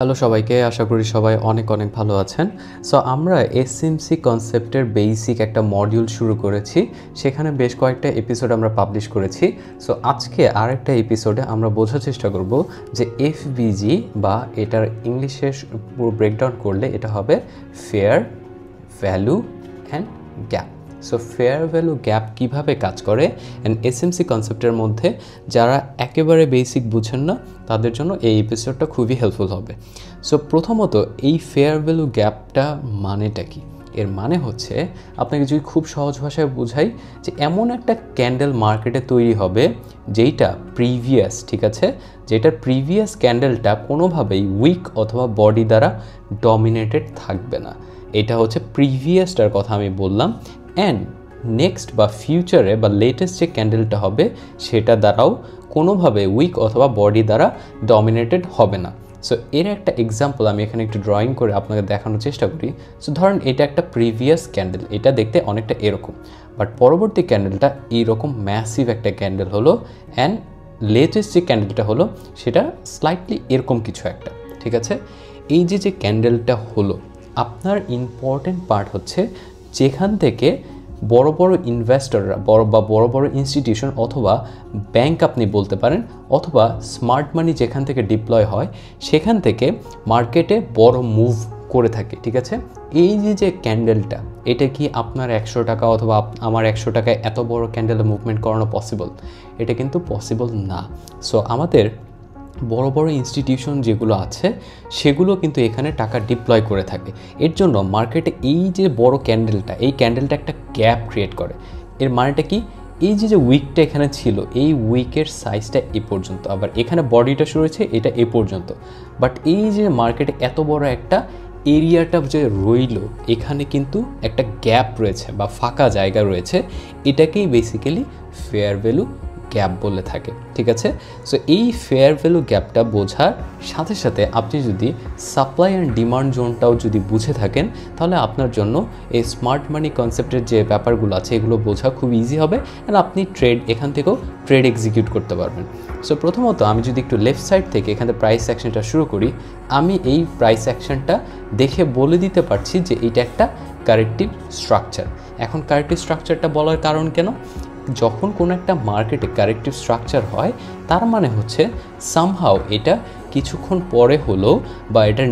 Hello সবাইকে, আশা করি সবাই অনেক অনেক ভালো আছেন। সো আমরা এসএমসি কনসেপ্টের বেসিক একটা মডিউল শুরু করেছি, সেখানে বেশ কয়েকটা এপিসোড আমরা পাবলিশ করেছি। সো আজকে আরেকটা এপিসোডে আমরা বোঝার চেষ্টা করব যে এফবিজি বা এটার ইংলিশে পুরো ব্রেকডাউন করলে এটা হবে fair value and gap. So fair value gap কীভাবে কাজ করে অ্যান্ড এসএমসি কনসেপ্টের মধ্যে যারা একেবারে বেসিক বুঝেন না তাদের জন্য এই এপিসোডটা খুবই হেল্পফুল হবে। সো প্রথমত এই ফেয়ার ভ্যালু গ্যাপটা মানেটা কি? এর মানে হচ্ছে, আপনাকে যদি খুব সহজ ভাষায় বোঝাই, যে এমন একটা ক্যান্ডেল মার্কেটে তৈরি হবে যেইটা প্রিভিয়াস, ঠিক আছে, যেটার প্রিভিয়াস ক্যান্ডেলটা কোনোভাবেই উইক অথবা বডি দ্বারা ডমিনেটেড থাকবে না। এটা হচ্ছে প্রিভিয়াসটার কথা আমি বললাম। অ্যান্ড নেক্সট বা ফিউচারে বা লেটেস্ট যে ক্যান্ডেলটা হবে সেটা দ্বারাও কোনোভাবে উইক অথবা বডি দ্বারা ডমিনেটেড হবে না। সো এর একটা এক্সাম্পল আমি এখানে একটু ড্রয়িং করে আপনাকে দেখানোর চেষ্টা করি। সো ধরেন এটা একটা প্রিভিয়াস ক্যান্ডেল, এটা দেখতে অনেকটা এরকম, বাট পরবর্তী ক্যান্ডেলটা এইরকম ম্যাসিভ একটা ক্যান্ডেল হলো, অ্যান্ড লেটেস্ট যে ক্যান্ডেলটা হলো সেটা স্লাইটলি এরকম কিছু একটা, ঠিক আছে। এই যে ক্যান্ডেলটা হলো, আপনার ইম্পর্টেন্ট পার্ট হচ্ছে যেখান থেকে বড় বড় ইনভেস্টররা বড় বড় ইনস্টিটিউশন অথবা ব্যাংক আপনি বলতে পারেন, অথবা স্মার্ট মানি যেখান থেকে ডিপ্লয় হয় সেখান থেকে মার্কেটে বড় মুভ করে থাকে, ঠিক আছে। এই যে ক্যান্ডেলটা, এটা কি আপনার 100 টাকা অথবা আমার 100 টাকায় এত বড় ক্যান্ডেলে মুভমেন্ট করানো পসিবল? এটা কিন্তু পসিবল না। সো আমাদের বড় বড় ইনস্টিটিউশন যেগুলো আছে সেগুলো কিন্তু এখানে টাকা ডিপ্লয় করে থাকে। এর জন্য মার্কেটে এই যে বড় ক্যান্ডেলটা, এই ক্যান্ডেলটা একটা গ্যাপ ক্রিয়েট করে। এর মানেটা কি? এই যে উইকটা এখানে ছিল, এই উইকের সাইজটা এ পর্যন্ত, আবার এখানে বডিটা শুরু হয়েছে এটা এ পর্যন্ত, বাট এই যে মার্কেটে এত বড় একটা এরিয়াটা যে রইল, এখানে কিন্তু একটা গ্যাপ রয়েছে বা ফাঁকা জায়গা রয়েছে। এটাকেই বেসিক্যালি ফেয়ার ভ্যালু গ্যাপ বলে থাকে, ঠিক আছে। সো এই ফেয়ার ভ্যালু গ্যাপটা বোঝার সাথে সাথে আপনি যদি সাপ্লাই অ্যান্ড ডিমান্ড জোনটাও যদি বুঝে থাকেন, তাহলে আপনার জন্য এই স্মার্ট মানি কনসেপ্টের যে ব্যাপারগুলো আছে এগুলো বোঝা খুব ইজি হবে, অ্যান্ড আপনি এখান থেকেও ট্রেড এক্সিকিউট করতে পারবেন। সো প্রথমত আমি যদি একটু লেফট সাইড থেকে এখানে প্রাইস অ্যাকশনটা শুরু করি, আমি এই প্রাইস অ্যাকশনটা দেখে বলে দিতে পারছি যে এটা একটা কারেক্টিভ স্ট্রাকচার। এখন কারেক্টিভ স্ট্রাকচারটা বলার কারণ কেন? যখন কোনো একটা মার্কেটে কারেক্টিভ স্ট্রাকচার হয়, তার মানে হচ্ছে সামহাও এটা কিছুক্ষণ পরে হলেও বা এটার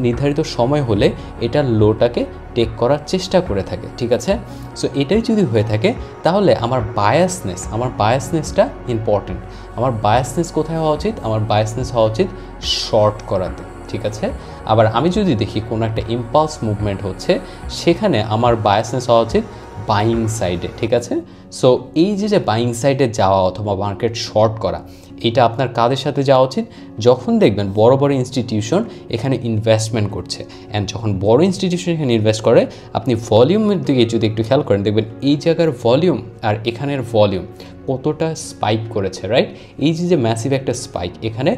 নির্ধারিত সময় হলে এটা লোটাকে টেক করার চেষ্টা করে থাকে, ঠিক আছে। সো এটাই যদি হয়ে থাকে তাহলে আমার বায়াসনেসটা ইম্পর্টেন্ট। আমার বায়াসনেস কোথায় হওয়া উচিত? আমার বায়াসনেস হওয়া উচিত শর্ট করাতে, ঠিক আছে। আবার আমি যদি দেখি কোনো একটা ইম্পালস মুভমেন্ট হচ্ছে, সেখানে আমার বায়াসনেস হওয়া উচিত বাইং সাইডে, ঠিক আছে। সো এই যে বাইং সাইডে যাওয়া অথবা মার্কেট শর্ট করা, এটা আপনার কাদের সাথে যাওয়া উচিত? যখন দেখবেন বড় বড় ইনস্টিটিউশন এখানে ইনভেস্টমেন্ট করছে, অ্যান্ড যখন বড় ইনস্টিটিউশন এখানে ইনভেস্ট করে, আপনি ভলিউমের দিকে যদি একটু খেয়াল করেন, দেখবেন এই জায়গার ভলিউম আর এখানের ভলিউম কতটা স্পাইক করেছে, রাইট। এই যে ম্যাসিভ একটা স্পাইক, এখানে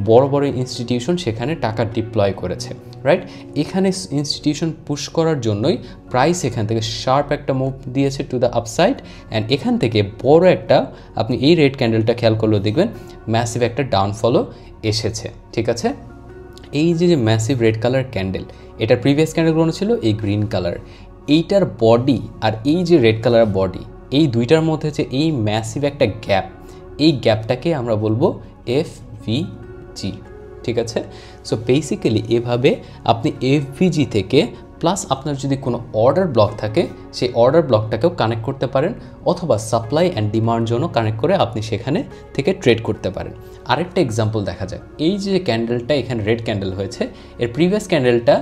বড় বড় ইনস্টিটিউশন সেখানে টাকা ডিপ্লয় করেছে, রাইট। এখানে ইনস্টিটিউশন পুশ করার জন্যই প্রাইস এখান থেকে শার্প একটা মুভ দিয়েছে টু দ্য আপসাইড, অ্যান্ড এখান থেকে বড় একটা, আপনি এই রেড ক্যান্ডেলটা খেয়াল করলেও দেখবেন ম্যাসিভ একটা ডাউনফলও এসেছে, ঠিক আছে। এই যে ম্যাসিভ রেড কালার ক্যান্ডেল, এটার প্রিভিয়াস ক্যান্ডেলগুলো ছিল এই গ্রিন কালার, এইটার বডি আর এই যে রেড কালার বডি, এই দুইটার মধ্যে যে এই ম্যাসিভ একটা গ্যাপ, এই গ্যাপটাকে আমরা বলবো এফভিজি, ঠিক আছে। সো বেসিক্যালি এভাবে আপনি এফভিজি থেকে প্লাস আপনার যদি কোনো অর্ডার ব্লক থাকে, সেই অর্ডার ব্লকটাকেও কানেক্ট করতে পারেন, অথবা সাপ্লাই অ্যান্ড ডিমান্ড জোনও কানেক্ট করে আপনি সেখানে থেকে ট্রেড করতে পারেন। আরেকটা এক্সাম্পল দেখা যায়, এই যে ক্যান্ডেলটা এখানে রেড ক্যান্ডেল হয়েছে, এর প্রিভিয়াস ক্যান্ডেলটা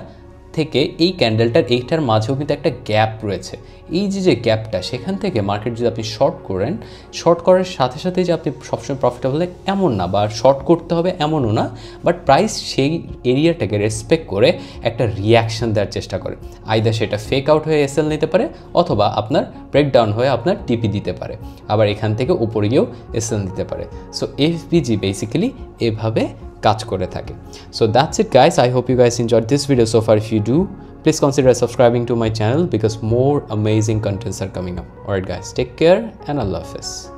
থেকে এই ক্যান্ডেলটার এইটার মাঝেও কিন্তু একটা গ্যাপ রয়েছে। এই যে গ্যাপটা, সেখান থেকে মার্কেট যদি আপনি শর্ট করেন, শর্ট করার সাথে সাথে যে আপনি সবসময় প্রফিটেবল এমন না, বা শর্ট করতে হবে এমনও না, বাট প্রাইস সেই এরিয়াটাকে রেসপেক্ট করে একটা রিয়াকশান দেওয়ার চেষ্টা করে। আইদার সেটা ফেক আউট হয়ে এসএল নিতে পারে, অথবা আপনার ব্রেকডাউন হয়ে আপনার টিপি দিতে পারে, আবার এখান থেকে উপরে গিয়েও এসএল দিতে পারে। সো এফবিজি বেসিক্যালি এভাবে কাজ করে থাকে। So that's it guys, I hope you guys enjoyed this video so far. If you do, please consider subscribing to my channel because more amazing contents are coming up. Alright guys, take care and Allah Hafiz.